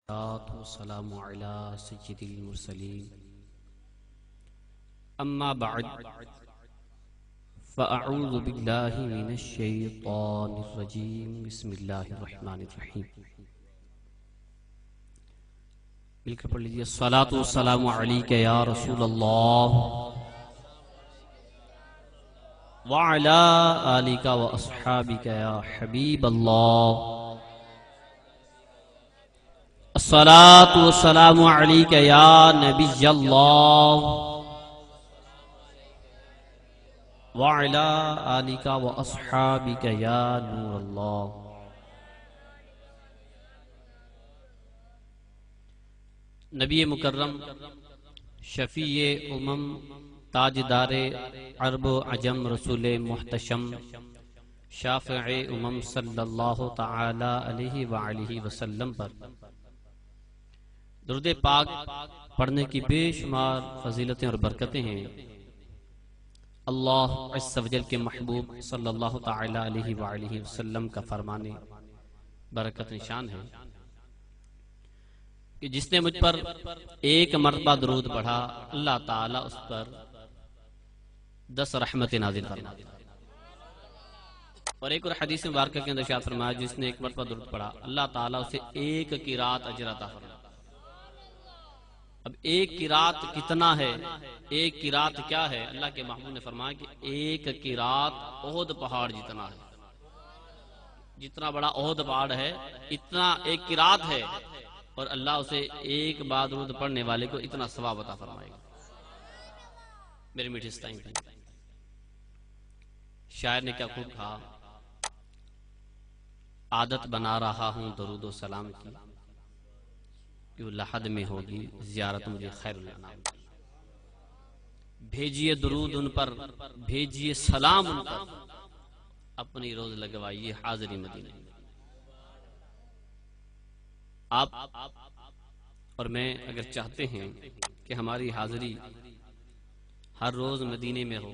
والسلام على سيد المرسلين أما بعد فأعوذ بالله من الشيطان الرجيم بسم الله الرحمن الرحيم مل کر پڑھ لیجیے الصلاة والسلام علیک یا رسول اللہ وعلى آلك وأصحابك يا حبيب الله الصلاة والسلام عليك يا نبي الله وعلى آلك وأصحابك يا نور الله نبی مکرم شفیع تاجدار عرب و عجم رسول محتشم شافع صلی اللہ تعالی علیہ وآلہ وسلم پر درود پاک پڑھنے کی بے شمار فضیلتیں اور برکتیں ہیں۔ اللہ عز و جل کے محبوب صلی اللہ تعالی علیہ وآلہ وسلم کا فرمانے برکت نشان ہے کہ جس نے مجھ پر ایک مرتبہ درود پڑھا اللہ تعالیٰ اس پر 10 رحمت نازل فرما دیتا۔ اور ایک اور حدیث مبارکہ کے اندر ارشاد فرمایا جس نے ایک مرتبہ درود پڑھا اللہ تعالیٰ اسے ایک قرات اجر عطا فرما۔ اب ایک قرات کتنا ہے، ایک قرات کیا ہے؟ اللہ کے محبوب نے فرمایا کہ ایک قرات احد پہاڑ جتنا ہے، جتنا بڑا احد پہاڑ ہے اتنا ایک قرات ہے، اور اللہ اسے ایک بار درود پڑھنے والے کو اتنا ثواب عطا فرمائے گا۔ میرے میٹھے اسلام بھائی، شاعر نے کیا خوب کہا، عادت بنا رہا ہوں درود و سلام کی، کہ لحد میں ہوگی زیارت مجھے خیر الانام۔ بھیجئے درود ان پر، بھیجئے سلام ان پر، اپنی روز لگوائیے حاضری مدینہ۔ آپ اور میں اگر چاہتے ہیں کہ ہماری حاضری ہر روز مدینے میں ہو،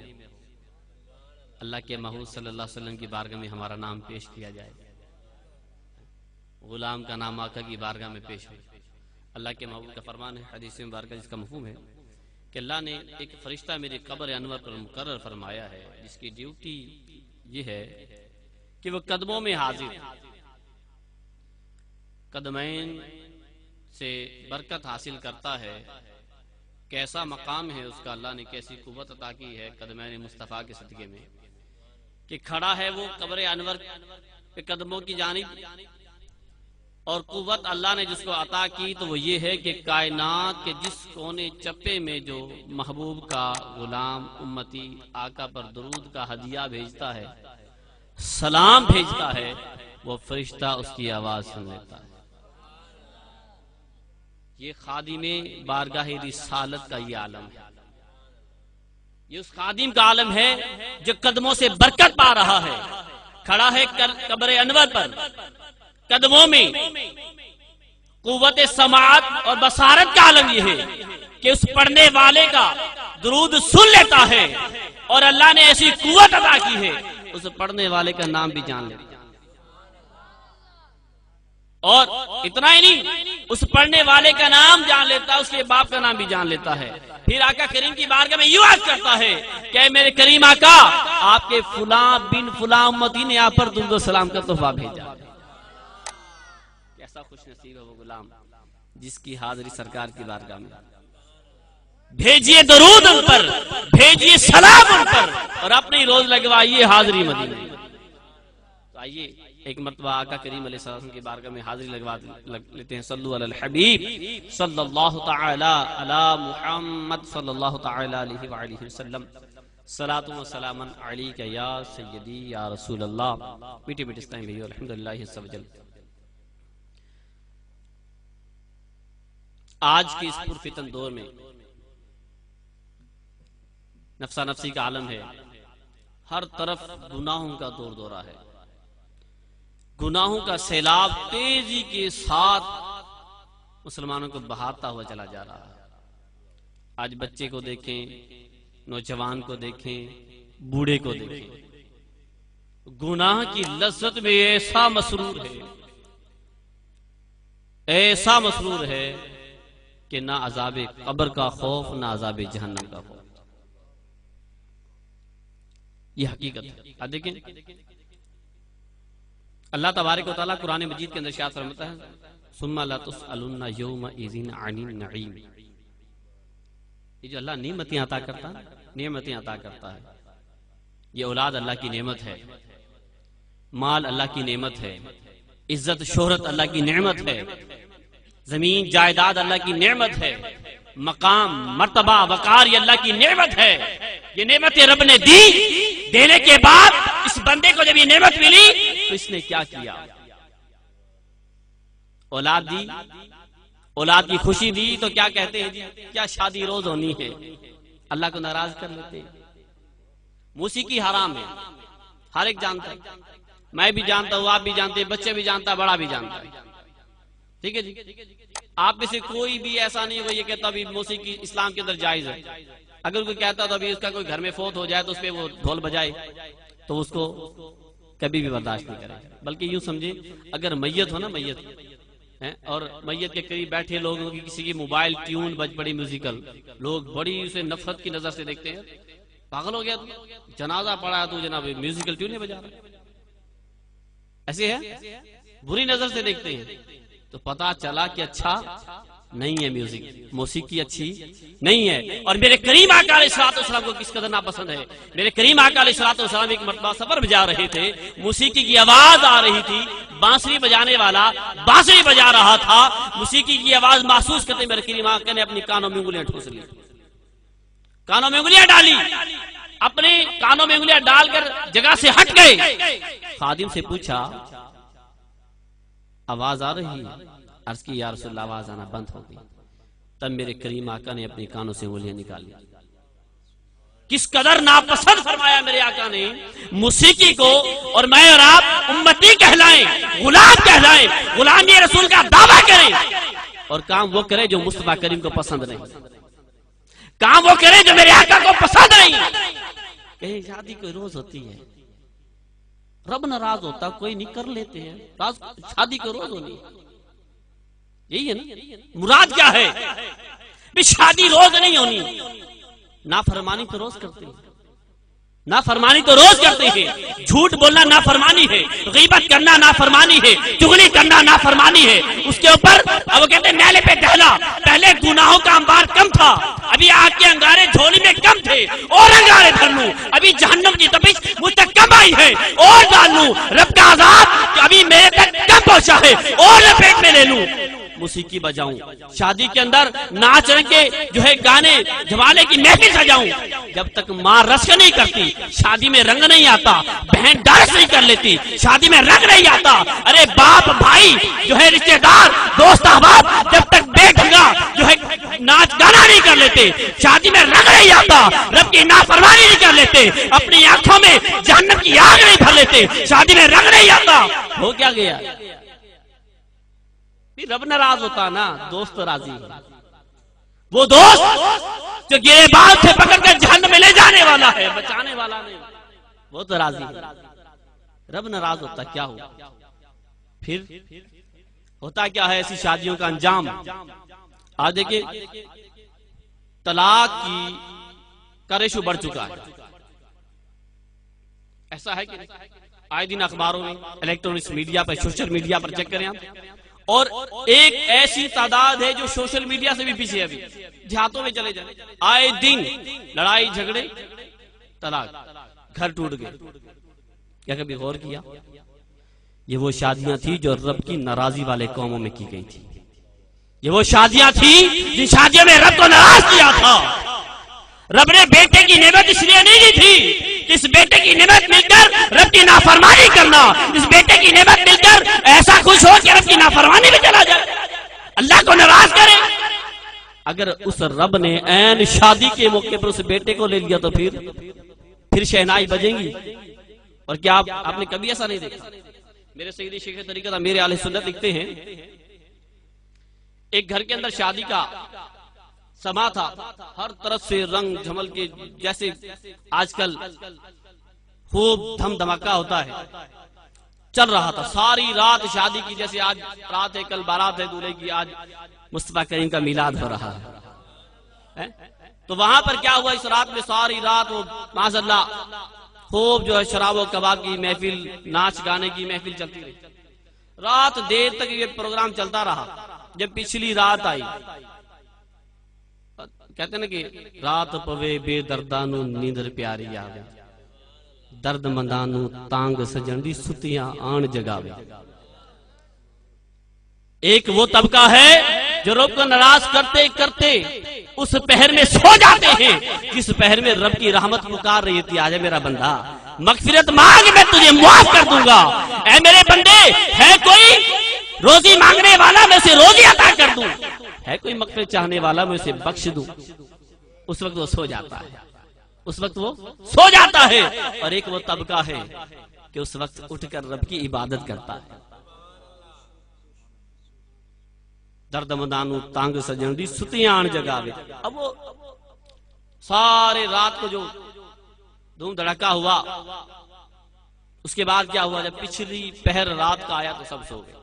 اللہ کے محبوب صلی اللہ علیہ وسلم کی بارگاہ میں ہمارا نام پیش کیا جائے، غلام کا نام آقا کی بارگاہ میں پیش ہو۔ اللہ کے محبوب کا فرمان ہے حدیث مبارکہ جس کا مفہوم ہے کہ اللہ نے ایک فرشتہ میری قبر انور پر مقرر فرمایا ہے جس کی ڈیوٹی یہ ہے کہ وہ قدموں میں حاضر، قدمین سے برکت حاصل کرتا ہے۔ کیسا مقام ہے اس کا، اللہ نے کیسی قوت عطا کی ہے قدمین مصطفیٰ کے صدقے میں کہ کھڑا ہے وہ قبر انور کے قدموں کی جانب، اور قوت اللہ نے جس کو عطا کی تو وہ یہ ہے کہ کائنات کے جس کونے چپے میں جو محبوب کا غلام امتی آقا پر درود کا ہدیہ بھیجتا ہے، سلام بھیجتا ہے، وہ فرشتہ اس کی آواز سن لیتا ہے۔ یہ خادم بارگاہ رسالت کا یہ عالم ہے، یہ اس خادم کا عالم ہے جو قدموں سے برکت پا رہا ہے، کھڑا ہے قبر انور پر، قدموں میں قوت سماعت اور بصارت کا عالم یہ ہے کہ اس پڑھنے والے کا درود سن لیتا ہے، اور اللہ نے ایسی قوت عطا کی ہے اس پڑھنے والے کا نام بھی جان لیتا ہے۔ اور اتنا ہی نہیں، اس پڑھنے والے کا نام جان لیتا ہے، اس کے باپ کا نام بھی جان لیتا ہے۔ پھر آقا کریم کی بارگاہ میں یوں عرض کرتا ہے کہ میرے کریم آقا، آپ کے فلاں بن فلاں امتی نے آپ پر درود و سلام کا تحفہ بھیجا۔ کیسا خوش نصیب ہے وہ غلام جس کی حاضری سرکار کی بارگاہ میں۔ بھیجئے درود ان پر، بھیجئے سلام ان پر، اور اپنی روز لگوائیے حاضری مدینہ۔ تو آئیے ایک مرتبہ آقا کریم علیہ السلام کی بارگاہ میں حاضری لگوا لیتے ہیں۔ صلو علی الحبیب صلی اللہ تعالی علی محمد صلی اللہ تعالی علیہ وآلہ وسلم، صلاۃ و سلام علیک یا سیدی یا رسول اللہ۔ میٹھے میٹھے اسلامی بھائیو، الحمدللہ عز و جل، آج کی اس پرفتن دور میں نفسا نفسی کا عالم ہے، ہر طرف گناہوں کا دور دورہ ہے، گناہوں کا سیلاب تیزی کے ساتھ مسلمانوں کو بہاتا ہوا چلا جا رہا ہے۔ آج بچے کو دیکھیں، نوجوان کو دیکھیں، بوڑھے کو دیکھیں، گناہ کی لذت میں ایسا مسرور ہے ایسا مسرور ہے کہ نہ عذاب قبر کا خوف نہ عذاب جہنم کا خوف. یہ حقیقت ہے. اب دیکھیں اللہ تبارک و تعالیٰ قرآن مجید کے اندر ارشاد فرماتا ہے ثم لتسألن یومئذ عن النعیم. یہ جو اللہ نعمتیں عطا کرتا ہے یہ اولاد اللہ کی نعمت ہے، مال اللہ کی نعمت ہے، عزت شہرت اللہ کی نعمت ہے، زمین جائیداد اللہ کی نعمت ہے، مقام مرتبہ وقار یہ اللہ کی نعمت ہے. یہ نعمت رب نے دی، دینے کے بعد اس بندے کو جب یہ نعمت ملی تو اس نے کیا کیا؟ اولاد دی، اولاد کی خوشی دی تو کیا کہتے ہیں جی کیا شادی روز ہونی ہے؟ اللہ کو ناراض کر لیتے ہیں. موسیقی حرام ہے، ہر ایک جانتا ہے، میں بھی جانتا ہوں، آپ بھی جانتے ہیں، بچے بھی جانتا ہے، بڑا بھی جانتا ہے. ٹھیک ہے جی. آپ میں سے کوئی بھی ایسا نہیں ہوگا یہ کہتا ابھی موسیقی اسلام کے اندر جائز ہے. اگر کوئی کہتا تو ابھی اس کا کوئی گھر میں فوت ہو جائے تو اس پہ وہ ڈھول بجائے تو اس کو کبھی بھی برداشت نہیں کرے. بلکہ یوں سمجھے اگر میت ہو نا، میت اور میت کے قریب بیٹھے لوگوں کی کسی کی موبائل ٹیون بج پڑی میوزیکل، لوگ بڑی اسے نفرت کی نظر سے دیکھتے ہیں. پاگل ہو گیا تو جنازہ پڑا ہے تو جناب میوزیکل ٹیون نہیں بجا رہا. ایسے ہے بری نظر سے دیکھتے ہیں. تو پتا چلا کہ اچھا نہیں ہے میوزک، موسیقی اچھی نہیں ہے. اور میرے کریم آقا علیہ السلام کو کس قدر ناپسند ہے. میرے کریم آقا علیہ السلام ایک مرتبہ سفر میں جا رہے تھے، موسیقی کی آواز آ رہی تھی، بانسری بجانے والا بانسری بجا رہا تھا، موسیقی کی آواز محسوس کرتے میرے کریم آقا نے اپنی کانوں میں انگلیاں ٹھوس لی، کانوں میں انگلیاں ڈالی، اپنے کانوں میں انگلیاں ڈال کر جگہ سے ہٹ گئے. خادم سے پوچھا آواز آ رہی ہے؟ عرض کی یا رسول اللہ آواز آنا بند ہو گئی. تب میرے کریم آقا نے اپنی کانوں سے انگلیاں نکالی. کس قدر ناپسند فرمایا میرے آقا نے موسیقی کو. اور میں اور آپ امتی کہلائیں، غلام کہلائیں، غلامی رسول کا دعویٰ کریں اور کام وہ کریں جو مصطفیٰ کریم کو پسند نہیں، کام وہ کریں جو میرے آقا کو پسند نہیں. کہیں شادی کوئی روز ہوتی ہے، رب ناراض ہوتا کوئی نہیں، کر لیتے ہیں شادی کو روز ہونی. یہی ہے نا مراد کیا ہے؟ شادی روز نہیں ہونی. نافرمانی تو روز کرتے ہیں، نافرمانی تو روز کرتے ہیں. جھوٹ بولنا نافرمانی ہے، غیبت کرنا نافرمانی ہے، چغلی کرنا نافرمانی ہے. اس کے اوپر اب وہ کہتے ہیں میلے پہ ڈہلا. پہلے گناہوں کا انبار کم تھا، ابھی آگ کے انگارے جھولی میں کم تھے اور انگارے بھر لوں. ابھی جہنم کی تپش مجھ تک کم آئی ہے اور ڈال لوں. رب کا عذاب ابھی میرے تک کم پہنچا ہے اور لپیٹ میں لے لوں. موسیقی بجاؤں، شادی کے اندر ناچ رنگ کے جو ہے گانے جوالے کی محفل سجاؤں. جب تک ماں رشک نہیں کرتی شادی میں رنگ نہیں آتا، بہن ڈانس نہیں کر لیتی شادی میں رنگ نہیں آتا. ارے باپ بھائی جو ہے رشتے دار دوست احباب جب تک بے ڈھنگا جو ہے ناچ گانا نہیں کر لیتے شادی میں رنگ نہیں آتا. رب کی نافرمانی نہیں کر لیتے، اپنی آنکھوں میں جہنم کی آگ نہیں بھر لیتے شادی میں رنگ نہیں آتا. ہو کیا گیا؟ رب ناراض ہوتا نا، دوست راضی ہے. وہ دوست جو گرے بال سے پکڑ کر جہنم میں لے جانے والا ہے، بچانے والا نہیں، وہ تو راضی ہے. رب ناراض ہوتا کیا ہو؟ پھر ہوتا کیا ہے ایسی شادیوں کا انجام؟ آج دیکھیں طلاق کا ریشو بڑھ چکا ہے. ایسا ہے کہ آئے دن اخباروں میں، الیکٹرانکس میڈیا پر، سوشل میڈیا پر چیک کریں آپ. اور ایک ایسی تعداد ہے جو سوشل میڈیا سے بھی پیچھے ہے. ابھی دیہاتوں میں چلے جائیں، آئے دن لڑائی جھگڑے، طلاق، گھر ٹوٹ گئے. کیا کبھی غور کیا؟ یہ وہ شادیاں تھی جو رب کی ناراضی والے قوموں میں کی گئی تھی. یہ وہ شادیاں تھی جن شادیوں میں رب کو ناراض کیا تھا. رب نے بیٹے کی نعمت اس لیے نہیں دی تھی کہ اس بیٹے کی نعمت مل کر رب کی نافرمانی کرنا، اس بیٹے کی نعمت مل کر ایسا خوش ہو کہ رب کی نافرمانی میں چلا جائے، اللہ کو ناراض کرے. اگر اس رب نے عین شادی کے موقع پر اس بیٹے کو لے لیا تو پھر شہنائی بجیں گی. اور کیا آپ نے کبھی ایسا نہیں دیکھا؟ میرے سیدی شیخ طریقہ میرے اہل سنت لکھتے ہیں ایک گھر کے اندر شادی کا سما تھا، ہر طرف سے رنگ جھمل کے جیسے آج کل خوب دھم دھماکہ ہوتا ہے. چل رہا تھا ساری رات شادی کی، جیسے آج رات ہے، کل بارات ہے دولہے کی، آج مصطفیٰ کریم کا میلاد ہو رہا ہے۔ تو وہاں پر کیا ہوا، اس رات میں ساری رات وہ معاذ اللہ خوب جو ہے شراب و کباب کی محفل، ناچ گانے کی محفل چلتی رہی، رات دیر تک یہ پروگرام چلتا رہا۔ جب پچھلی رات آئی، کہتے ہیں نا کہ رات پوے بے دردانو نیندر پیاری آوے، درد مندانو تانگ سجن دی ستیاں آن جگاوے۔ ایک وہ طبقہ ہے جو رب کو ناراض کرتے کرتے اس پہر میں سو جاتے ہیں جس پہر میں رب کی رحمت پکار رہی تھی، آجا میرا بندہ مغفرت مانگ، میں تجھے معاف کر دوں گا، اے میرے بندے ہے کوئی روزی مانگنے والا، میں اسے روزی عطا کر دوں، ہے کوئی مغفرت چاہنے والا، میں اسے بخش دوں۔ اس وقت وہ سو جاتا ہے، اس وقت وہ سو جاتا ہے۔ اور ایک وہ طبقہ ہے کہ اس وقت اٹھ کر رب کی عبادت کرتا ہے۔ درد مندانو تانگ سجن دی ستیاں آن جگاوے۔ اب وہ سارے رات کو جو دھوم دھڑکا ہوا، اس کے بعد کیا ہوا، جب پچھلی پہر رات کا آیا تو سب سو گئے،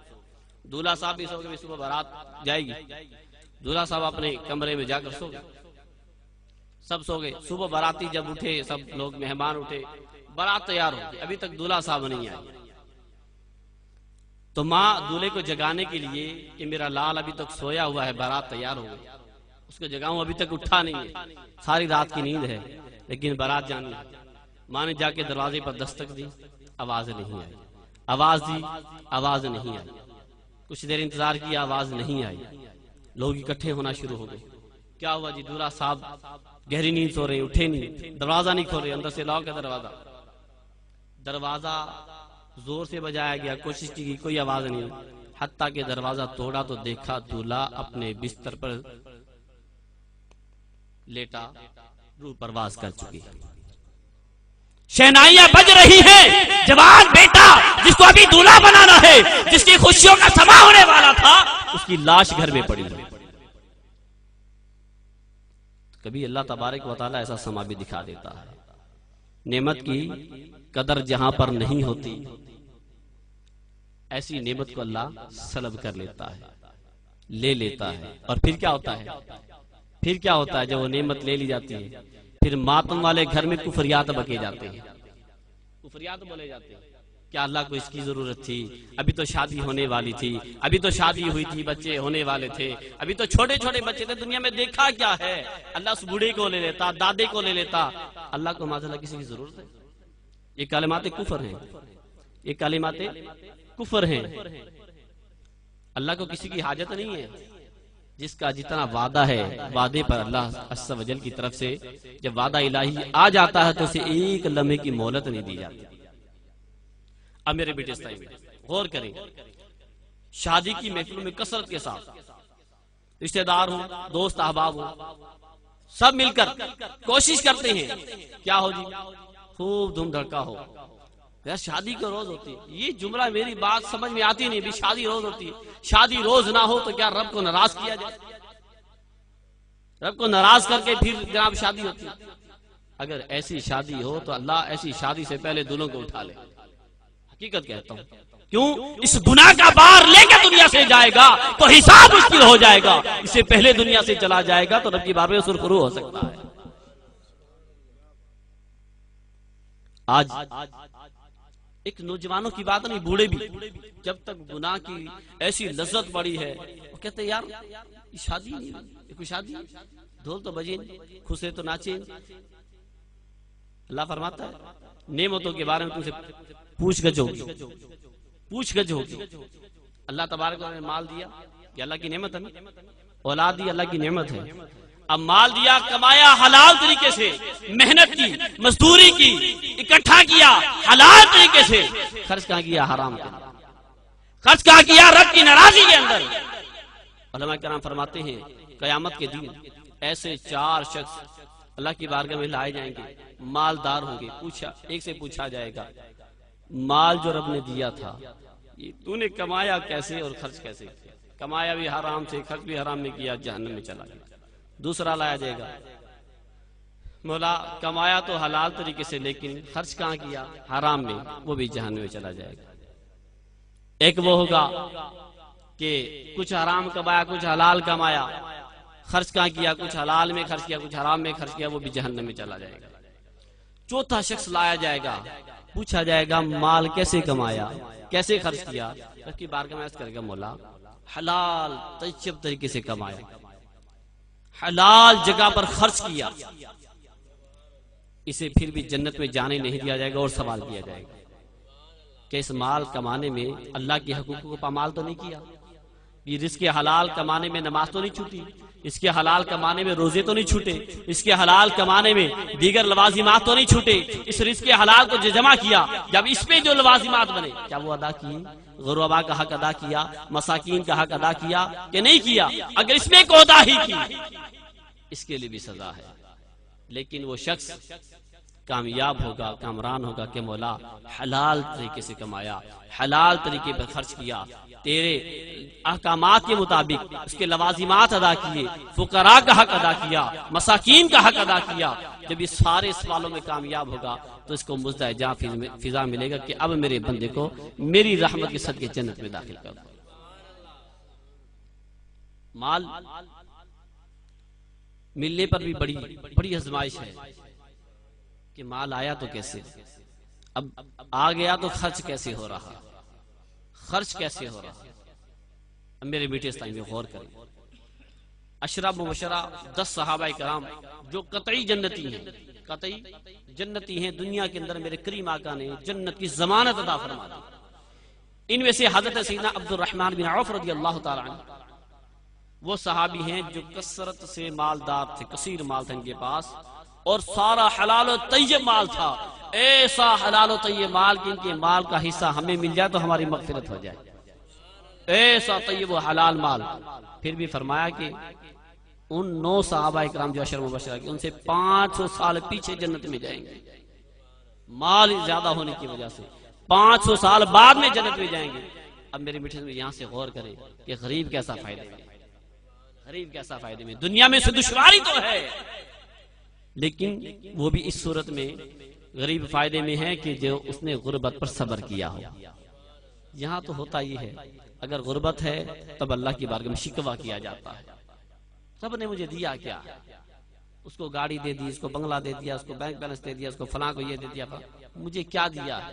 دولہا صاحب بھی سو گئے، صبح بارات جائے گی، دولہا صاحب اپنے کمرے میں جا کر سو گئے، سب سو گئے۔ صبح باراتی جب اٹھے، سب لوگ مہمان اٹھے، بارات تیار ہو گئی، ابھی تک دولہا صاحب نہیں آئے، تو ماں دولہے کو جگانے کے لیے کہ میرا لال ابھی تک سویا ہوا ہے، بارات تیار ہو گئی، اس کو جگاؤں، ابھی تک اٹھا نہیں ہے، ساری رات کی نیند ہے لیکن بارات جانی ہے۔ ماں نے جا کے دروازے پر دستک دی، آواز نہیں آئی، آواز دی، آواز نہیں آئی، کچھ دیر انتظار کیا، آواز نہیں آئی، لوگ اکٹھے ہونا شروع ہو گئے۔ کیا ہوا جی، دولہا صاحب گہری نیند سو رہے ہیں، اٹھے نہیں، دروازہ نہیں کھول رہے، اندر سے لاک ہے دروازہ زور سے بجایا گیا، کوشش کی گئی، کوئی آواز نہیں، حتیٰ کہ دروازہ توڑا تو دیکھا دولہا اپنے بستر پر لیٹا، روح پرواز کر چکی ہے۔ شہنائیاں بج رہی ہیں، جوان بیٹا جس کو ابھی دولہا بنانا ہے، جس کی خوشیوں کا سما ہونے والا تھا، اس کی لاش گھر میں پڑی ہے۔ کبھی اللہ تبارک و تعالیٰ ایسا سما بھی دکھا دیتا ہے، نعمت کی قدر جہاں پر نہیں ہوتی، ایسی نعمت کو اللہ سلب کر لیتا ہے، لے لیتا ہے۔ اور پھر کیا ہوتا ہے، پھر کیا ہوتا ہے جب وہ نعمت لے لی جاتی ہے، پھر ماتم والے گھر میں کفریات بکے جاتے ہیں، کفریات بولے جاتے ہیں، کیا اللہ کو اس کی ضرورت تھی، ابھی تو شادی ہونے والی تھی، ابھی تو شادی ہوئی تھی، بچے ہونے والے تھے، ابھی تو چھوٹے چھوٹے بچے تھے، دنیا میں دیکھا کیا ہے، اللہ اس بوڑھے کو لے لیتا، دادے کو لے لیتا، اللہ کو معاذ اللہ کسی کی ضرورت ہے؟ یہ کلمات کفر ہیں، یہ کلمات کفر ہیں، اللہ کو کسی کی حاجت نہیں ہے۔ جس کا جتنا وعدہ ہے، وعدے پر اللہ عز و جل کی طرف سے جب وعدہ الہی آ جاتا ہے تو اسے ایک لمحے کی مہلت نہیں دی جاتی۔ اب میرے بیٹے اس ٹائم غور کریں، شادی کی محفلوں میں کثرت کے ساتھ رشتہ دار ہوں، دوست احباب ہوں، سب مل کر کوشش کرتے ہیں کیا ہو جی، خوب دھوم دھڑکا ہو، یار شادی کو روز ہوتی ہے۔ یہ جملہ میری بات سمجھ میں آتی نہیں، بھی شادی روز ہوتی ہے، شادی روز نہ ہو تو کیا رب کو ناراض کیا جائے؟ رب کو ناراض کر کے پھر جناب شادی ہوتی ہے؟ اگر ایسی شادی ہو تو اللہ ایسی شادی سے پہلے دلوں کو اٹھا لے، حقیقت کہتا ہوں۔ کیوں؟ اس گناہ کا بار لے کے دنیا سے جائے گا تو حساب مشکل ہو جائے گا، اس سے پہلے دنیا سے چلا جائے گا تو رب کی بارگاہ میں سرخرو ہو سکتا ہے۔ آج ایک نوجوانوں کی بات نہیں، بوڑھے بھی جب تک گناہ کی ایسی لذت بڑی ہے، وہ کہتے ہیں یار یہ شادی نہیں، یہ کوئی شادی، ڈھول تو بجے، خوشے تو ناچے۔ اللہ فرماتا ہے نعمتوں کے بارے میں تم سے پوچھ گچھ ہوگی، پوچھ گچھ ہوگی۔ اللہ تبارک و تعالیٰ نے مال دیا، یہ اللہ کی نعمت ہے، اولاد دی اللہ کی نعمت ہے۔ اب مال دیا، کمایا حلال طریقے سے، محنت کی، مزدوری کی، اکٹھا کیا حلال طریقے سے، خرچ کہاں کیا؟ حرام کا خرچ کہاں کیا؟ رب کی ناراضی کے اندر۔ علماء کرام فرماتے ہیں قیامت کے دن ایسے 4 شخص اللہ کی بارگاہ میں لائے جائیں گے، مالدار ہوں گے، ایک سے پوچھا جائے گا مال جو رب نے دیا تھا یہ تو نے کمایا کیسے اور خرچ کیسے کیا؟ کمایا بھی حرام سے، خرچ بھی حرام میں کیا، جہنم میں چلا گیا۔ دوسرا لایا جائے گا، مولا کمایا تو حلال طریقے سے لیکن خرچ کہاں کیا؟ حرام میں، وہ بھی جہنم میں چلا جائے گا۔ ایک وہ ہوگا کہ کچھ حرام کمایا کچھ حلال کمایا، خرچ کہاں کیا، کچھ حلال میں خرچ کیا کچھ حرام میں خرچ کیا، وہ بھی جہنم میں چلا جائے گا۔ چوتھا شخص لایا جائے گا، پوچھا جائے گا مال کیسے کمایا، کیسے خرچ کیا، رب کی بارگاہ میں عرض کرے گا مولا حلال طیب طریقے سے کمایا، حلال جگہ پر خرچ کیا، اسے پھر بھی جنت میں جانے نہیں دیا جائے گا اور سوال کیا جائے گا کہ اس مال کمانے میں اللہ کے حقوق کو پامال تو نہیں کیا، یہ رزق حلال کمانے میں نماز تو نہیں چھوٹی، اس کے حلال کمانے میں روزے تو نہیں چھوٹے، اس کے حلال کمانے میں دیگر لوازمات تو نہیں چھوٹے، اس رزق حلال کو جمع کیا، جب اس میں جو لوازمات بنے کیا وہ ادا کیے، غربا کا حق ادا کیا، مساکین کا حق ادا کیا کہ نہیں کیا؟ اگر اس میں کوتاہی کی اس کے لیے بھی سزا ہے۔ لیکن وہ شخص کامیاب ہوگا، کامران ہوگا کہ مولا حلال طریقے سے کمایا، حلال طریقے پر خرچ کیا، تیرے احکامات کے مطابق اس کے لوازمات ادا کیے، فقراء کا حق ادا کیا، مساکین کا حق ادا کیا۔ جب یہ سارے سوالوں میں کامیاب ہوگا تو اس کو مزدہ جاں فضا ملے گا کہ اب میرے بندے کو میری رحمت کے صدقے جنت میں داخل کر دو۔ مال ملنے پر بھی بڑی آزمائش ہے کہ مال آیا تو کیسے، اب آ گیا تو خرچ کیسے ہو رہا، خرچ کیسے ہو رہا۔ اب میرے بیٹے اس ٹائم میں غور کریں، عشرہ مبشرہ 10 صحابہ کرام جو قطعی جنتی ہیں، قطعی جنتی ہیں، دنیا کے اندر میرے کریم آقا نے جنت کی ضمانت عطا فرما دی۔ ان میں سے حضرت سیدنا عبد الرحمن بن عوف رضی اللہ تعالی عنہ وہ صحابی ہیں جو کثرت سے مالدار تھے، کثیر مال تھا ان کے پاس، اور سارا حلال و طیب مال تھا، ایسا حلال و طیب مال کہ ان کے مال کا حصہ ہمیں مل جائے تو ہماری مغفرت ہو جائے، ایسا طیب و حلال مال۔ پھر بھی فرمایا کہ ان 9 صحابہ اکرام جو عشر مبشرہ کی ان سے 500 سال پیچھے جنت میں جائیں گے، مال زیادہ ہونے کی وجہ سے 500 سال بعد میں جنت میں جائیں گے۔ اب میرے میٹھے میں یہاں سے غور کریں کہ غریب کیسا فائدہ ہے، غریب کیسا فائدے میں، دنیا میں سے دشواری تو ہے لیکن وہ بھی اس صورت میں غریب فائدے میں ہے کہ جو اس نے غربت پر صبر کیا ہو۔ یہاں تو ہوتا یہ ہے اگر غربت ہے تب اللہ کی بارگاہ میں شکوہ کیا جاتا ہے، رب نے مجھے دیا کیا، اس کو گاڑی دے دی، اس کو بنگلہ دے دیا، اس کو بینک بیلنس دے دیا، اس کو فلاں کو یہ دے دیا، مجھے کیا دیا ہے،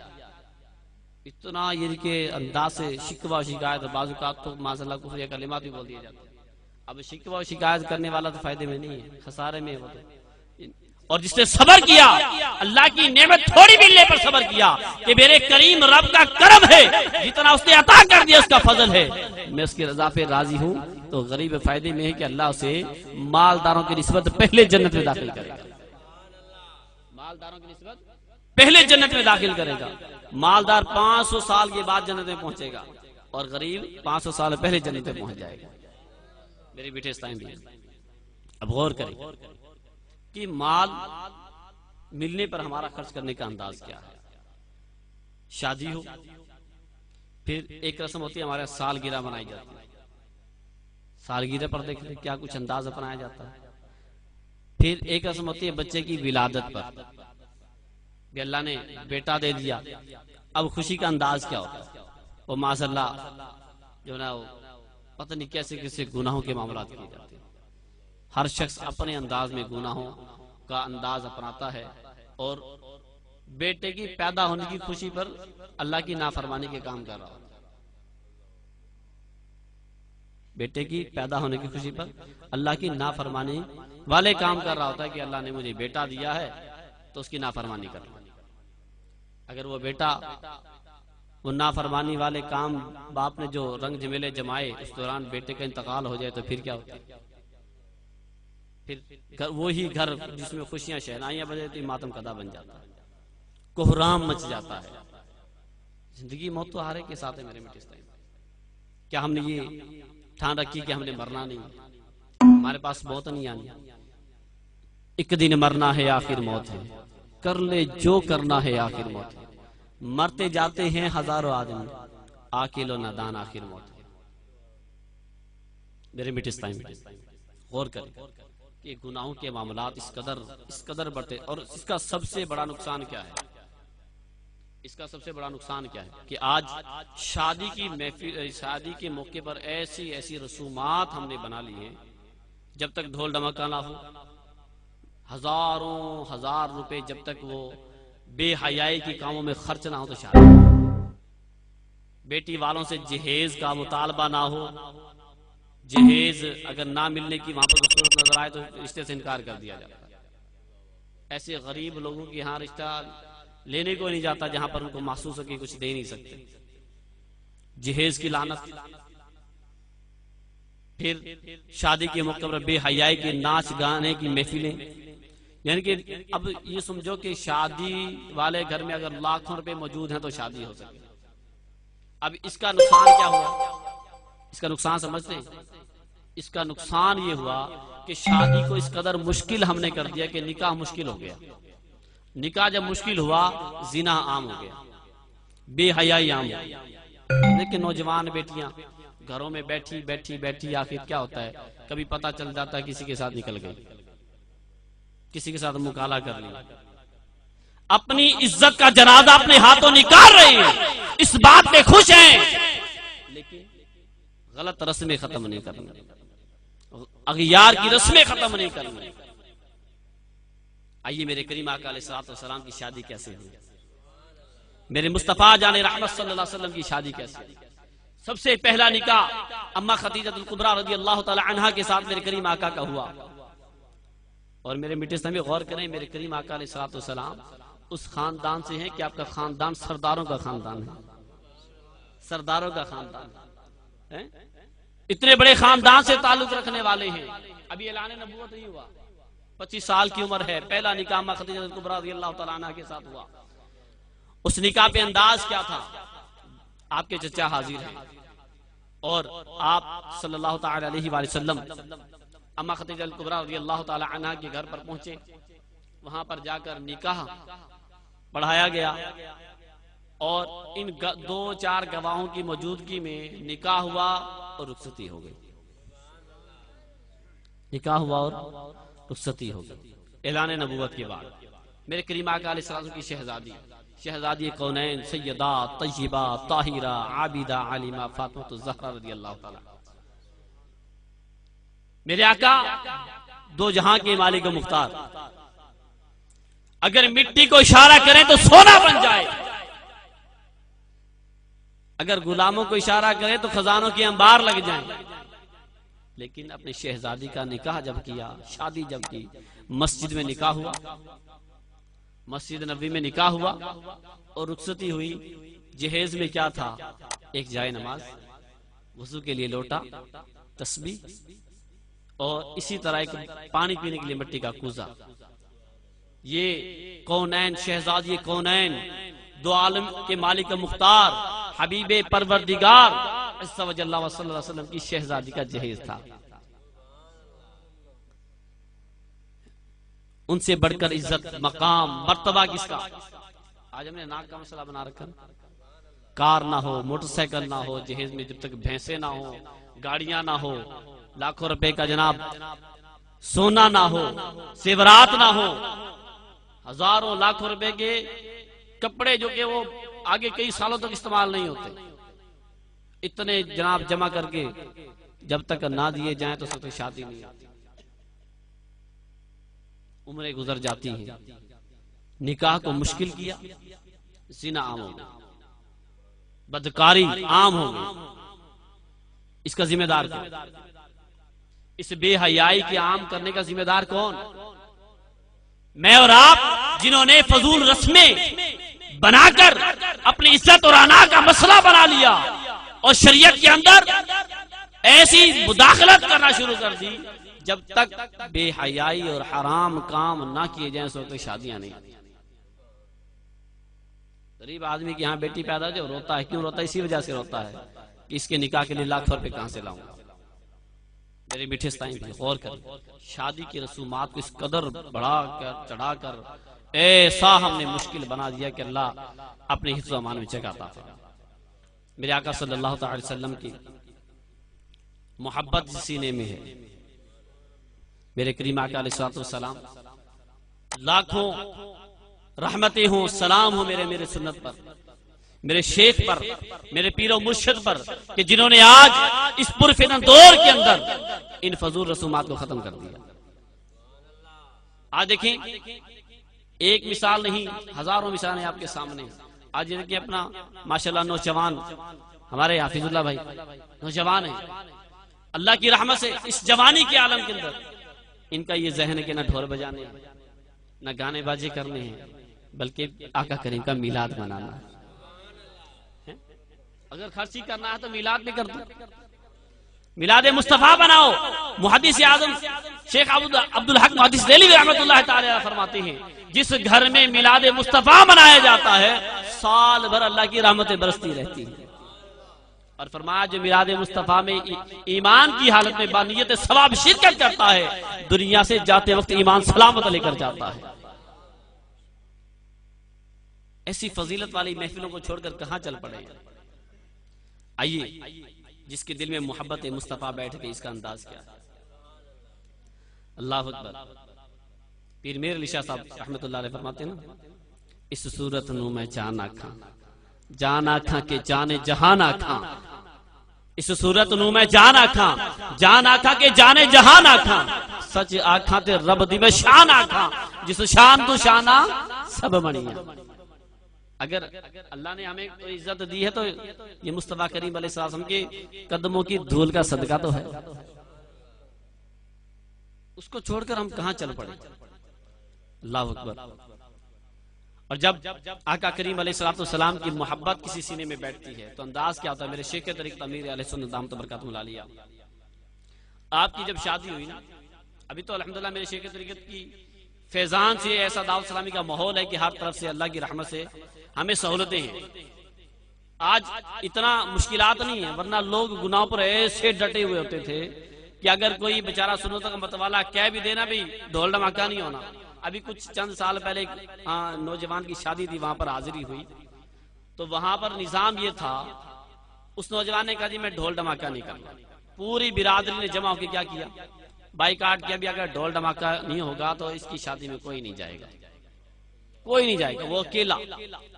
اتنا یہ کہ انداز سے شکوہ شکایت، بعض اوقات تو معاذ اللہ کفر یا کلمات بھی بول دیے جاتے ہیں۔ اب شکوہ شکایت کرنے والا تو فائدے میں نہیں ہے، خسارے میں ہوتے۔ اور جس نے صبر کیا، اللہ کی نعمت تھوڑی ملنے پر صبر کیا کہ میرے کریم رب کا کرم ہے، جتنا اس نے عطا کر دیا اس کا فضل ہے، میں اس کی رضا پہ راضی ہوں، تو غریب فائدے میں ہے کہ اللہ اسے مالداروں کی نسبت پہلے جنت میں داخل کرے گا، مالداروں کی نسبت پہلے جنت میں داخل کرے گا۔ مالدار 500 سال کے بعد جنت میں پہنچے گا اور غریب 500 سال پہلے جنت میں پہنچ جائے گا۔ میرے بیٹے اس ٹائم بھی اب غور کریں کہ مال ملنے پر ہمارا خرچ کرنے کا انداز کیا ہے۔ شادی ہو، پھر ایک رسم ہوتی ہے ہمارے سالگرہ منائی جاتی ہے، سالگرہ پر دیکھ لیں کیا کچھ انداز اپنایا جاتا ہے۔ پھر ایک رسم ہوتی ہے بچے کی ولادت پر، کہ اللہ نے بیٹا دے دیا، اب خوشی کا انداز کیا ہوتا ہے، وہ معاذ اللہ جو نا پتہ نہیں کیسے کیسے گناہوں کے معاملات کیے جاتے ہیں۔ ہر شخص اپنے انداز میں گناہوں کا انداز اپناتا ہے، اور بیٹے کی پیدا ہونے کی خوشی پر اللہ کی نافرمانی کے کام کر رہا ہوتا ہے، بیٹے کی پیدا ہونے کی خوشی پر اللہ کی نافرمانی والے کام کر رہا ہوتا ہے کہ اللہ نے مجھے بیٹا دیا ہے تو اس کی نافرمانی کر رہا ہے۔ اگر وہ بیٹا وہ نافرمانی والے کام باپ نے جو رنگ جمیلے جمائے اس دوران بیٹے کا انتقال ہو جائے تو پھر کیا ہوتا ہے؟ پھر وہی گھر جس میں خوشیاں شہنائیاں بجے تو ماتم کدا بن جاتا ہے، کوہرام مچ جاتا ہے۔ زندگی موت تو ہارے کے ساتھ ہے میرے میٹھے۔ کیا ہم نے یہ ٹھان رکھی کہ ہم نے مرنا نہیں، ہمارے پاس موت نہیں آنی، ایک دن مرنا ہے آخر موت ہے، کر لے جو کرنا ہے آخر موت ہے، مرتے جاتے ہیں ہزاروں آدمی، عاقل و نادان آخر موت ہے۔ میرے میٹھے غور کریں کہ گناہوں کے معاملات اس قدر بڑھتے، اور اس کا سب سے بڑا نقصان کیا ہے؟ اس کا سب سے بڑا نقصان کیا ہے کہ آج شادی کی محفل، شادی کے موقع پر ایسی رسومات ہم نے بنا لی ہیں، جب تک ڈھول ڈمکا نہ ہو، ہزار روپے جب تک وہ بے حیائی کے کاموں میں خرچ نہ ہو تو شادی، بیٹی والوں سے جہیز کا مطالبہ نہ ہو، جہیز اگر نہ ملنے کی وہاں پر صورت نظر آئے تو رشتے سے انکار کر دیا جاتا ہے۔ ایسے غریب لوگوں کے یہاں رشتہ لینے کو نہیں جاتا جہاں پر ان کو محسوس ہو کہ کچھ دے نہیں سکتے، جہیز کی لعنت۔ پھر شادی کے موقع پر بے حیائی کے ناچ گانے کی محفلیں، یعنی کہ اب یہ سمجھو کہ شادی والے گھر میں اگر لاکھوں روپے موجود ہیں تو شادی ہو سکے۔ اب اس کا نقصان کیا ہوا؟ اس کا نقصان سمجھتے ہیں؟ اس کا نقصان یہ ہوا کہ شادی کو اس قدر مشکل ہم نے کر دیا کہ نکاح مشکل ہو گیا۔ نکاح جب مشکل ہوا، زنا عام ہو گیا، بے حیائی عام ہو گیا۔ لیکن نوجوان بیٹیاں گھروں میں بیٹھی آخر کیا ہوتا ہے، کبھی پتہ چل جاتا ہے کسی کے ساتھ نکل گئی، کسی کے ساتھ مکالہ کر لیا، اپنی عزت کا جنازہ اپنے ہاتھوں نکال رہے ہیں، اس بات پہ خوش ہیں، لیکن غلط رسمیں ختم نہیں کرنی، اغیار کی رسمیں ختم نہیں کرنی۔ آئیے میرے کریم آقا علیہ السلام کی شادی کیسے ہوئی، میرے مصطفیٰ جان رحمت صلی اللہ علیہ وسلم کی شادی کیسے ہوئی۔ سب سے پہلا نکاح اماں خدیجہ الکبریٰ رضی اللہ تعالی عنہا کے ساتھ میرے کریم آقا کا ہوا۔ اور میرے میٹھے اسلامی غور کریں، میرے کریم آقا علیہ السلام اس خاندان سے ہیں کہ آپ کا خاندان سرداروں کا خاندان ہے، سرداروں کا خاندان ہے، اتنے بڑے خاندان سے تعلق رکھنے والے ہیں۔ ابھی اعلان نبوت نہیں ہوا، 25 سال کی عمر ہے، پہلا نکاح اماں خدیجہ الکبریٰ رضی اللہ تعالی عنہا کے ساتھ ہوا۔ اس نکاح پہ انداز کیا تھا؟ آپ کے چچا حاضر ہیں اور آپ صلی اللہ تعالی علیہ وآلہ وسلم اماں خدیجہ الکبریٰ رضی اللہ تعالی عنہا کے گھر پر پہنچے، وہاں پر جا کر نکاح پڑھایا گیا اور ان 2-4 گواہوں کی موجودگی میں نکاح ہوا اور رخصتی ہو گئی، نکاح ہوا اور رخصتی ہو گئی۔ اعلان نبوت کے بعد میرے کریم آقا علیہ السلام کی شہزادی کونین سیدہ طیبہ طاہرہ عابدہ عالمہ فاطمہ الزہرا رضی اللہ تعالی، میرے آقا دو جہاں کے مالک و مختار، اگر مٹی کو اشارہ کریں تو سونا بن جائے، اگر غلاموں کو اشارہ کریں تو خزانوں کے انبار لگ جائیں، لیکن اپنے شہزادی کا نکاح جب کیا، شادی جب کی، مسجد میں نکاح ہوا، مسجد نبوی میں نکاح ہوا اور رخصتی ہوئی۔ جہیز میں کیا تھا؟ ایک جائے نماز، وضو کے لیے لوٹا، تسبیح اور اسی طرح ایک پانی پینے کے لیے مٹی کا کوزہ۔ یہ کونین شہزادی کونین، دو عالم کے مالک مختار، حبیب پروردگار عز و جل و صلی اللہ علیہ وسلم کی شہزادی کا جہیز تھا۔ ان سے بڑھ کر عزت، مقام، مرتبہ کس کا؟ آج ہم نے ناک کا مسئلہ بنا رکھا، کار نہ ہو، موٹر سائیکل نہ ہو جہیز میں، جب تک بھینسیں نہ ہو، گاڑیاں نہ ہو، لاکھوں روپے کا جناب سونا نہ ہو، زیورات نہ ہو، ہزاروں لاکھوں روپے کے کپڑے جو کہ وہ آگے کئی سالوں تک استعمال نہیں ہوتے، اتنے جناب جمع کر کے جب تک نہ دیے جائیں تو سب شادی نہیں آتی، عمریں گزر جاتی ہیں۔ نکاح کو مشکل کیا، زنا عام ہو گیا، بدکاری عام ہو گئی، اس کا ذمہ دار کون؟ اس بے حیائی کے عام کرنے کا ذمہ دار کون؟ میں اور آپ، جنہوں نے فضول رسمیں بنا کر اپنی عزت اور انا کا مسئلہ بنا لیا اور شریعت کے اندر ایسی مداخلت کرنا شروع کر دی، جب تک بے حیائی اور حرام کام نہ کیے جائیں اس وقت شادیاں نہیں۔ غریب آدمی کی یہاں بیٹی پیدا ہو جائے روتا ہے، کیوں روتا ہے؟ اسی وجہ سے روتا ہے کہ اس کے نکاح کے لیے لاکھ روپے کہاں سے لاؤں گا۔ میرے میٹھے اسلام بھی غور کریں، شادی کی رسومات کو اس قدر بڑھا کر چڑھا کر ایسا ہم نے مشکل بنا دیا کہ اللہ اپنے حفظ و امان میں چکاتا ہے۔ میرے آقا صلی اللہ تعالی وسلم کی محبت سینے میں ہے، میرے کریم آقا علیہ السلام لاکھوں رحمتیں ہوں، سلام ہو میرے سنت پر، میرے شیخ پر، میرے پیر و مرشد پر، کہ جنہوں نے آج اس پرفتن دور کے اندر ان فضول رسومات کو ختم کر دیا۔ آج دیکھیں، ایک مثال نہیں، ہزاروں مثالیں آپ کے سامنے۔ آج دیکھیں اپنا ماشاءاللہ نوجوان، ہمارے حافظ اللہ بھائی نوجوان ہیں، اللہ کی رحمت سے اس جوانی کے عالم کے اندر ان کا یہ ذہن ہے کہ نہ ڈھول بجانے نہ گانے بازی کرنے ہیں، بلکہ آقا کریم کا میلاد منانا ہے۔ اگر خرچی کرنا ہے تو میلاد میں کر دو، میلاد مصطفیٰ بناؤ۔ محدث اعظم شیخ عبدالحق محدث دہلوی رحمۃ اللہ تعالی فرماتے ہیں، جس گھر میں میلاد مصطفیٰ منایا جاتا ہے سال بھر اللہ کی رحمتیں برستی رہتی ہیں۔ اور فرمایا جو میلاد مصطفیٰ میں ایمان کی حالت میں بانیت ثواب شرکت کرتا ہے، دنیا سے جاتے وقت ایمان سلامت لے کر جاتا ہے۔ ایسی فضیلت والی محفلوں کو چھوڑ کر کہاں چل پڑے؟ آئیے، جس کے دل میں محبت مصطفیٰ بیٹھ کے اس کا انداز کیا ہے۔ اللہ اکبر۔ پیر میر علی شاہ صاحب رحمت اللہ علیہ فرماتے ہیں نا، اس صورت نو میں جان آکھاں، جان آکھاں کے جانے جہان آکھاں، اس صورت نو میں جان آکھاں، جان آکھاں کے جانے جہان آکھاں، سچ آکھاں تے رب دی میں شان آکھاں، جس شان تو شانہ سب بنیاں۔ اگر اللہ نے ہمیں کوئی عزت دی ہے تو یہ مصطفیٰ کریم علیہ السلام کے قدموں کی دھول کا صدقہ تو ہے، اس کو چھوڑ کر ہم کہاں چل پڑے؟ اللہ اکبر۔ اور جب آقا کریم علیہ السلام کی محبت کسی سینے میں بیٹھتی ہے تو انداز کیا ہوتا ہے؟ میرے شیخ طریقت امیر علیہ السنت دامت برکاتہ العالیہ، آپ کی جب شادی ہوئی نا، ابھی تو الحمدللہ میرے شیخ طریقت کی فیضان سے ایسا دعوت اسلامی کا ماحول ہے کہ ہر طرف سے اللہ کی رحمت سے ہمیں سہولتیں ہیں۔ آج اتنا مشکلات نہیں ہیں، ورنہ لوگ گناہوں پر ایسے ڈٹے ہوئے ہوتے تھے کہ اگر کوئی بیچارہ سنتوں کا متوالا کہہ بھی دینا بھی ڈھول ڈھماکہ نہیں ہونا۔ ابھی کچھ چند سال پہلے نوجوان کی شادی تھی، وہاں پر حاضری ہوئی تو وہاں پر نظام یہ تھا، اس نوجوان نے کہا جی میں ڈھول ڈھماکہ نہیں کرنا۔ پوری برادری نے جمع ہو کے کیا کیا؟ بائیکاٹ کیا بھی، اگر ڈھول ڈھماکہ نہیں ہوگا تو اس کی شادی میں کوئی نہیں جائے گا، کوئی نہیں جائے گا۔ وہ اکیلا،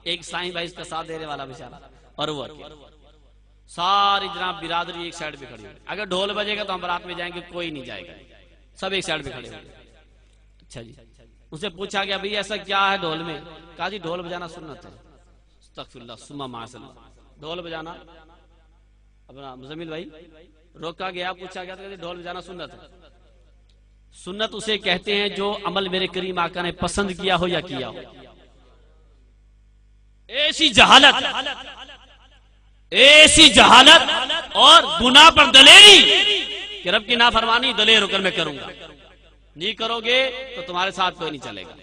ایک سائیں بھائی اس کا ساتھ دینے والا بیچارہ، اور وہ اکیلا، ساری جناب برادری ایک سائیڈ پہ کھڑی ہوئی۔ اگر ڈھول بجے گا تو ہم بارات میں جائیں گے، کوئی نہیں جائے گا، سب ایک سائیڈ پہ کھڑے ہوئے۔ اچھا جی، اسے پوچھا گیا بھئی ایسا کیا ہے ڈھول میں؟ کہا جی ڈھول بجانا سنت ہے۔ استغفر اللہ ثم معاذ اللہ، ڈھول بجانا اپنا مزمل بھائی روکا گیا، پوچھا گیا تو ڈھول بجانا سنت ہے۔ سنت اسے کہتے ہیں جو عمل میرے کریم آقا نے پسند کیا ہو یا کیا ہو۔ ایسی جہالت اور گناہ پر دلیری کہ رب کی نافرمانی دلیر ہو کر میں کروں گا، نہیں کرو گے تو تمہارے ساتھ کوئی نہیں چلے گا۔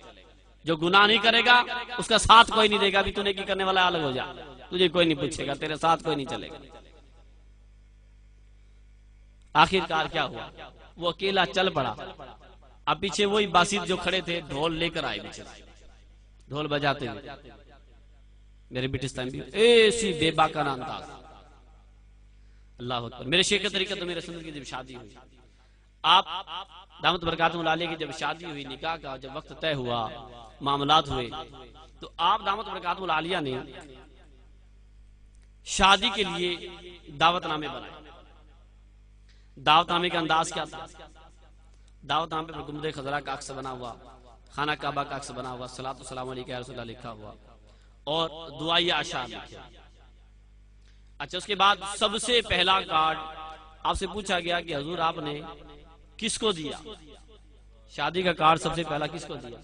جو گناہ نہیں کرے گا اس کا ساتھ کوئی نہیں دے گا، بھی تو نیکی کرنے والا الگ ہو جا، تجھے کوئی نہیں پوچھے گا، تیرے ساتھ کوئی نہیں چلے گا۔ آخر کار کیا ہوا؟ وہ اکیلا چل پڑا، اب پیچھے وہی باسط جو کھڑے تھے ڈھول لے کر آئے، پیچھے ڈھول بجاتے ہوئے۔ میرے بٹستان بھی ایسی بے باکانہ انداز۔ اللہ اکبر۔ میرے شیخ طریقت تو میرے سنت کی جب شادی ہوئی، آپ دامت برکاتہ العالیہ کی جب شادی ہوئی، نکاح کا جب وقت طے ہوا، معاملات ہوئے، تو آپ دامت برکاتہ العالیہ نے شادی کے لیے دعوت نامے بنائے۔ دعوت نامے کا انداز کیا تھا؟ دعوت نامے پر گنبد خضرا کا عکس بنا ہوا، خانہ کعبہ کا عکس بنا ہوا، صلاۃ والسلام علیک یا رسول اللہ لکھا ہوا، اور دعائیہ اشعار لکھے۔ اچھا، اس کے بعد سب سے پہلا کارڈ آپ سے پوچھا گیا کہ حضور آپ نے کس کو دیا؟ شادی کا کارڈ سب سے پہلا کس کو دیا؟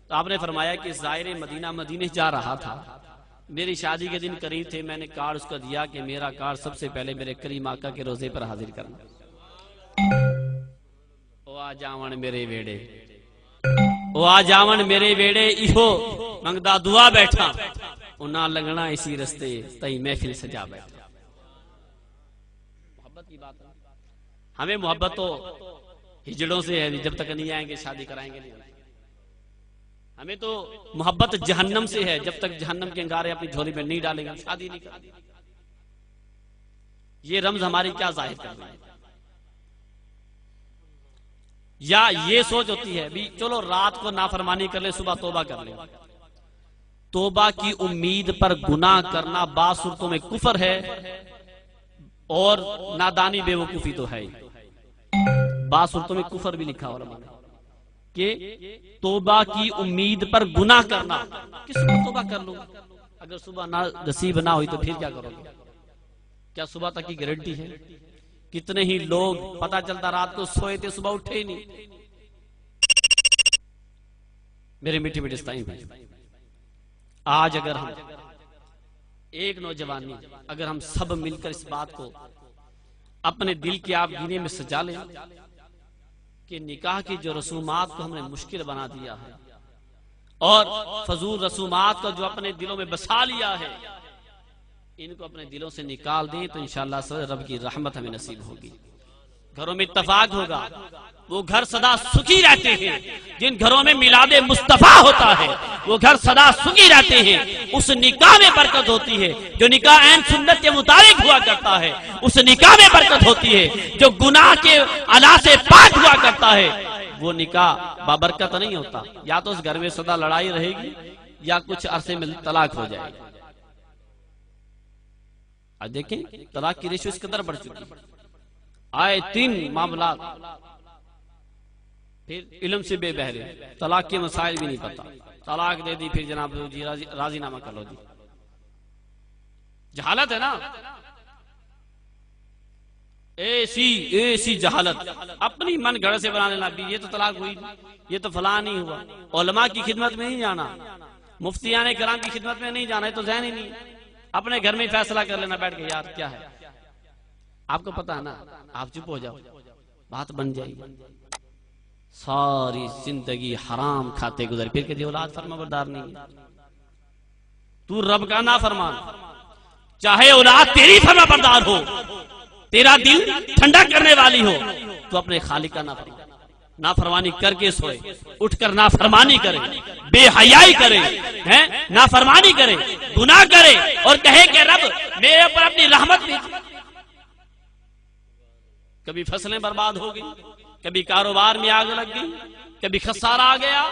تو آپ نے فرمایا کہ زائر مدینے جا رہا تھا، میری شادی کے دن قریب تھے، میں نے کارڈ اس کو دیا کہ میرا کارڈ سب سے پہلے میرے کریم آقا کے روزے پر حاضر کرنا۔ او آ جاون میرے ویڑے، او آ جاون میرے ویڑے، ایہو منگدا دعا بیٹھا، انہاں لگنا اسی رستے تئی محفل سجا بیٹھا۔ محبت کی بات ہے، ہمیں محبت تو ہجڑوں سے ہے، جب تک نہیں آئیں گے شادی کرائیں گے نہیں۔ ہمیں تو محبت جہنم سے ہے، جب تک جہنم کے انگارے اپنی جھولی میں نہیں ڈالیں گے شادی نہیں کریں گے۔ یہ رمز ہماری کیا ظاہر کر رہی ہے؟ یا یہ سوچ ہوتی ہے بھی چلو رات کو نافرمانی کر لے، صبح توبہ کر لے۔ توبہ کی امید پر گناہ کرنا بعض صورتوں میں کفر ہے، اور نادانی بے وقوفی تو ہے، بعض صورتوں میں کفر بھی لکھا علماء نے کہ توبہ کی امید پر گناہ کرنا. کس کو توبہ کر لوں، اگر صبح نصیب نہ ہوئی تو پھر کیا کرو گے؟ کیا صبح تک کی گارنٹی ہے؟ کتنے ہی لوگ پتہ چلتا رات کو سوئے تھے صبح اٹھے ہی نہیں. میرے میٹھے میٹھے اسلامی بھائی، آج اگر ہم ایک نوجوانی، اگر ہم سب مل کر اس بات کو اپنے دل کے آپ گینے میں سجا لیں کہ نکاح کی جو رسومات کو ہم نے مشکل بنا دیا ہے اور فضول رسومات کو جو اپنے دلوں میں بسا لیا ہے، ان کو اپنے دلوں سے نکال دیں تو انشاءاللہ رب کی رحمت ہمیں نصیب ہوگی. گھروں میں اتفاق ہوگا. وہ گھر سدا سکھی رہتے ہیں جن گھروں میں میلاد مصطفیٰ ہوتا ہے، وہ گھر سدا سکھی رہتے ہیں. اس نکاح میں برکت ہوتی ہے جو نکاح عین سنت کے مطابق ہوا کرتا ہے. اس نکاح میں برکت ہوتی ہے جو گناہ کے الا سے پاک ہوا کرتا ہے. وہ نکاح بابرکت نہیں ہوتا. یا تو اس گھر میں سدا لڑائی رہے گی یا کچھ عرصے میں طلاق ہو جائے گی. آج دیکھیں طلاق کی ریشو اس قدر بڑھ چکی ہے. آئے 3 معاملات، پھر علم سے بے بہرے، طلاق کے مسائل بھی نہیں پتا. طلاق دے دی پھر جناب جی راضی نامہ کر لو جی. جہالت ہے نا، ایسی جہالت. اپنی من گھڑ سے بنا لینا بھی یہ تو طلاق ہوئی، یہ تو فلاں نہیں ہوا. علماء کی خدمت میں نہیں جانا، مفتیان کرام کی خدمت میں نہیں جانا، یہ تو ذہن ہی نہیں. اپنے گھر میں فیصلہ کر لینا بیٹھ کے، یار کیا ہے آپ کو پتا ہے نا، آپ چپ ہو جاؤ، بات بن جائے گی. ساری زندگی حرام کھاتے گزر، پھر کہ اولاد فرما بردار نہیں ہے. تو رب کا نافرمان، چاہے اولاد تیری فرما بردار ہو، تیرا دل ٹھنڈا کرنے والی ہو، تو اپنے خالق کا نافرمانی کر کے سوئے، اٹھ کر نافرمانی کرے، بے حیائی کرے، نافرمانی کرے، گناہ کرے اور کہے کہ رب میرے اوپر اپنی رحمت بھی. کبھی فصلیں برباد ہو گئی، کبھی کاروبار میں آگ لگ گئی، کبھی خسارہ آ گیا،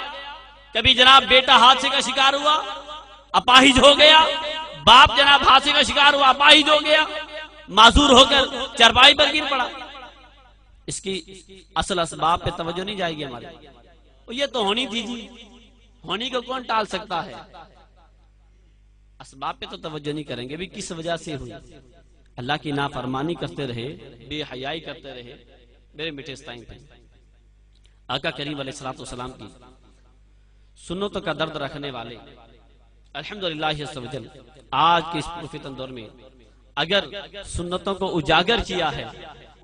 کبھی جناب بیٹا حادثے کا شکار ہوا اپاہج ہو گیا، باپ جناب حادثے کا شکار ہوا اپاہج ہو گیا، معذور ہو کر چرپائی پر گر پڑا. اس کی اصل اسباب پہ توجہ نہیں جائے گی ہماری. یہ تو ہونی تھی جی، ہونی کو کون ٹال سکتا ہے. اسباب پہ تو توجہ نہیں کریں گے بھی کس وجہ سے ہوئی. اللہ کی نافرمانی کرتے رہے، بے حیائی کرتے رہے. میرے میٹھے اسلامی بھائی، آقا کریم علیہ الصلوۃ والسلام کی سنتوں کا درد رکھنے والے الحمدللہ عز و جل آج کے اس پرفتن دور میں اگر سنتوں کو اجاگر کیا ہے،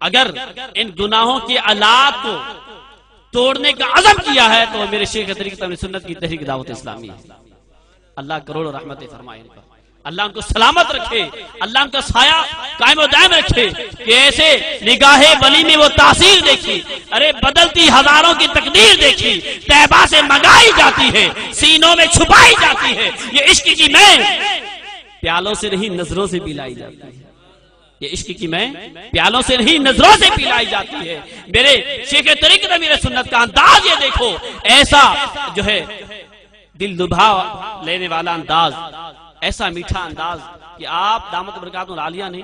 اگر ان گناہوں کے آلات کو توڑنے کا عزم کیا ہے، تو میرے شیخ طریقت اہل سنت کی تحریک دعوت اسلامی ہے. اللہ کروڑ رحمتیں فرمائے ان پر، اللہ ان کو سلامت رکھے، اللہ ان کا سایہ قائم و دائم رکھے کہ ایسے نگاہ ولی میں وہ تاثیر دیکھی، ارے بدلتی ہزاروں کی تقدیر دیکھی، طیبہ سے منگائی جاتی ہے، سینوں میں چھپائی جاتی ہے. یہ عشق کی میں پیالوں سے نہیں نظروں سے پلائی جاتی ہے. یہ عشق کی میں پیالوں سے نہیں نظروں سے پلائی جاتی ہے. میرے شیخ طریقت امیر سنت کا انداز یہ دیکھو، ایسا جو ہے دل دبا لینے والا انداز، ایسا میٹھا انداز کہ آپ دامت برکات العالیہ نے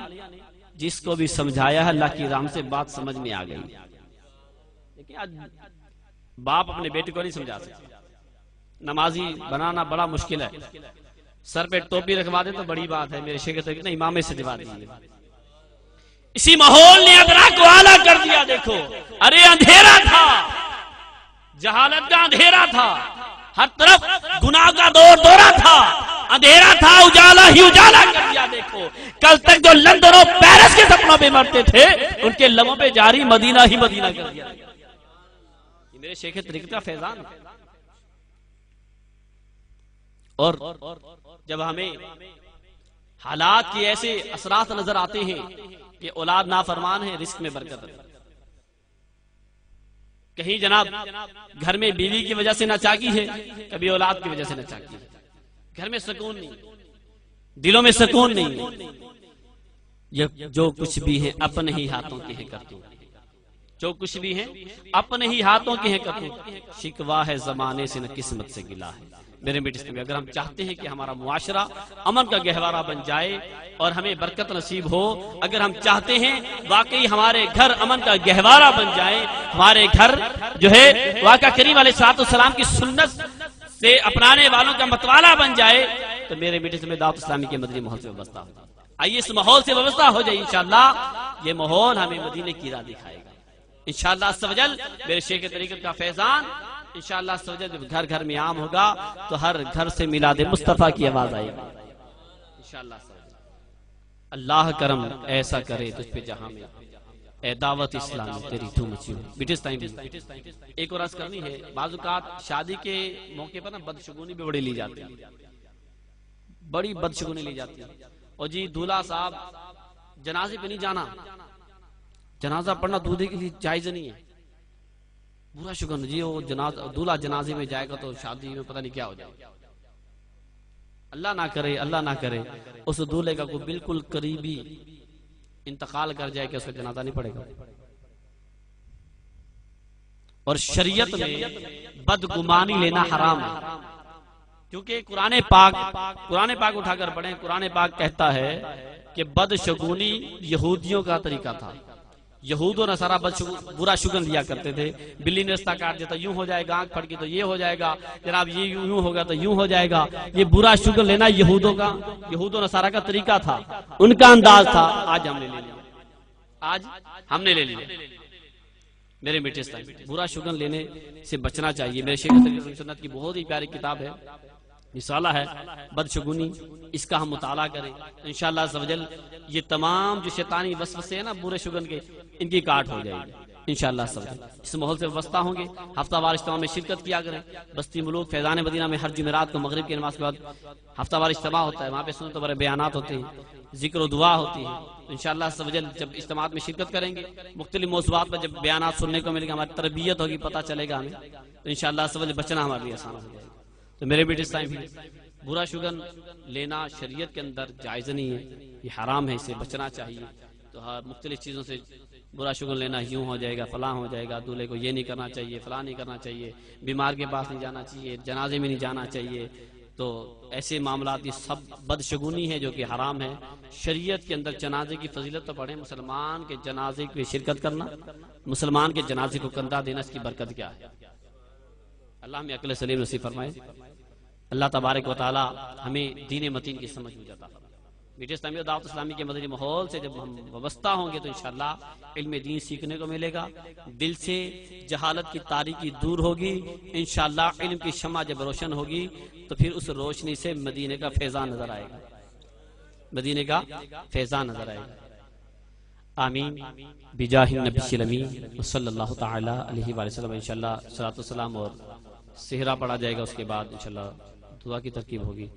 جس کو بھی سمجھایا ہے اللہ کی رحمت سے بات سمجھ میں آ گئی. لیکن آج باپ اپنے بیٹے کو نہیں سمجھا سکتا. نمازی بنانا بڑا مشکل ہے، سر پہ ٹوپی رکھوا دے تو بڑی بات ہے. میرے شیخ طریقت نے امام سے دوا دیجیے. اسی ماحول نے ادراک کو اعلیٰ کر دیا. دیکھو ارے اندھیرا تھا، جہالت کا اندھیرا تھا، ہر طرف گناہ کا دورہ تھا، اندھیرا تھا، اجالا ہی اجالا کر دیا. دیکھو کل تک جو لندن اور پیرس کے سپنوں پہ مرتے تھے ان کے لبوں پہ جاری مدینہ ہی مدینہ کر دیا. یہ میرے شیخ طریقت کا فیضان ہے. اور جب ہمیں حالات کے ایسے اثرات نظر آتے ہیں کہ اولاد نافرمان ہے، رزق میں برکت ہے. کہیں جناب گھر میں بیوی کی وجہ سے ناچاکی ہے، کبھی اولاد کی وجہ سے ناچاکی ہے. گھر میں سکون نہیں، دلوں میں سکون نہیں. یہ جو کچھ بھی ہے اپنے ہی ہاتھوں کے ہیں کرتوت، جو کچھ بھی ہے اپنے ہی ہاتھوں کے ہیں کرتوت. شکوا ہے زمانے سے نہ قسمت سے گلا ہے، میرے بیٹے اسلامی، اگر ہم چاہتے ہیں کہ ہمارا معاشرہ امن کا گہوارہ بن جائے اور ہمیں برکت نصیب ہو، اگر ہم چاہتے ہیں واقعی ہمارے گھر امن کا گہوارہ بن جائے، ہمارے گھر جو ہے واقعہ کریم علیہ الصلوۃ والسلام کی سنت سے اپنانے والوں کا متوالا بن جائے، تو میرے بیٹے سے دعوت اسلامی کے مدنی ماحول سے وابستہ ہو جائے۔ آئیے اس ماحول سے وابستہ ہو جائے، انشاءاللہ یہ ماحول ہمیں مدینے کی راہ دکھائے گا انشاءاللہ عز و جل۔ میرے شیخ طریقت کا فیضان انشاءاللہ عز و جل جب گھر گھر میں عام ہوگا تو ہر گھر سے میلاد مصطفیٰ کی آواز آئے گی انشاءاللہ عز و جل۔ اللہ کرم ایسا کرے تجھ پہ جہاں میں، اے دعوت اسلامی تیری دھوم مچی ہو۔ بیٹس ٹائم ایک اور عرض کرنی ہے، بعض اوقات شادی کے موقع پر نا بدشگونی بھی بڑی لی جاتی ہے، بڑی بدشگونی لی جاتی ہے۔ اور جی دولہا صاحب جنازے پہ نہیں جانا، جنازہ پڑھنا دودھے کے لیے جائز نہیں ہے، برا شگن جی وہ دولہا جنازے میں جائے گا تو شادی میں پتہ نہیں کیا ہو جائے گا۔ اللہ نہ کرے، اللہ نہ کرے اس دولہے کا کوئی بالکل قریبی انتقال کر جائے کہ اس کا جنازہ نہیں پڑے گا۔ اور شریعت میں بدگمانی لینا حرام ہے، کیونکہ قرآن پاک اٹھا کر پڑھیں، قرآن پاک کہتا ہے کہ بدشگونی یہودیوں کا طریقہ تھا۔ یہود و نصارہ برا شگن لیا کرتے تھے، بلی نے رستہ کاٹ دیتا یوں ہو جائے گا، آنکھ پھٹ گئی تو یہ ہو جائے گا، جناب یہ یوں ہوگا تو یوں ہو جائے گا۔ یہ برا شگن لینا یہود و نصارہ کا طریقہ تھا، ان کا انداز تھا۔ آج ہم نے لے لیا، آج ہم نے لے لیا۔ میرے بیٹے برا شگن لینے سے بچنا چاہیے۔ میرے شیخ طریقت سنت کی بہت ہی پیاری کتاب ہے، رسالہ ہے بدشگونی، اس کا ہم مطالعہ کریں انشاءاللہ عز و جل۔ یہ تمام جو شیطانی وسوسے ہیں نا برے شگن کے، ان کی کاٹ ہو جائے گی انشاءاللہ عز و جل۔ اس ماحول سے وابستہ ہوں گے، ہفتہ وار اجتماع میں شرکت کیا کریں۔ بستی ملوک فیضان مدینہ میں ہر جمعرات کو مغرب کی نماز کے بعد ہفتہ وار اجتماع ہوتا ہے، وہاں پہ سنت و بیانات ہوتے ہیں، ذکر و دعا ہوتی ہے انشاءاللہ عز و جل۔ جب اجتماعات میں شرکت کریں گے، مختلف موضوعات پر جب بیانات سننے کو ملے گا، ہماری تربیت ہوگی، پتہ چلے گا ہمیں، تو انشاءاللہ عز و جل بچنا ہمارے لیے آسان ہو جائے گا۔ تو میرے بیٹے اس ٹائم بھی برا شگن لینا شریعت کے اندر جائز نہیں ہے، یہ حرام ہے، اسے بچنا چاہیے۔ تو مختلف چیزوں سے برا شگن لینا، یوں ہو جائے گا، فلاں ہو جائے گا، دولہے کو یہ نہیں کرنا چاہیے، فلاں نہیں کرنا چاہیے، بیمار کے پاس نہیں جانا چاہیے، جنازے میں نہیں جانا چاہیے، تو ایسے معاملات یہ سب بدشگونی ہے جو کہ حرام ہے۔ شریعت کے اندر جنازے کی فضیلت تو پڑھیں، مسلمان کے جنازے کی شرکت کرنا، مسلمان کے جنازے کو کندھا دینا، اس کی برکت کیا ہے۔ اللہ ہمیں عقل سلیم نصیب فرمائے۔ اللہ تبارک و تعالی ہمیں دین متین کی سمجھ میں جاتا ہے۔ بیٹے اسلامی اور دعوت اسلامی کے مدنی ماحول سے جب ہم وابستہ ہوں گے تو انشاءاللہ علم دین سیکھنے کو ملے گا، دل سے جہالت کی تاریکی دور ہوگی انشاءاللہ۔ علم کی شمع جب روشن ہوگی تو پھر اس روشنی سے مدینے کا فیضان نظر آئے گا، مدینے کا فیضان نظر آئے گا۔ آمین بجاہ النبی الامین صلی اللہ تعالی علیہ وآلہ وسلم۔ انشاءاللہ صلاۃ والسلام اور صحرا پڑھا جائے گا، اس کے بعد انشاءاللہ دعا کی ترکیب ہوگی۔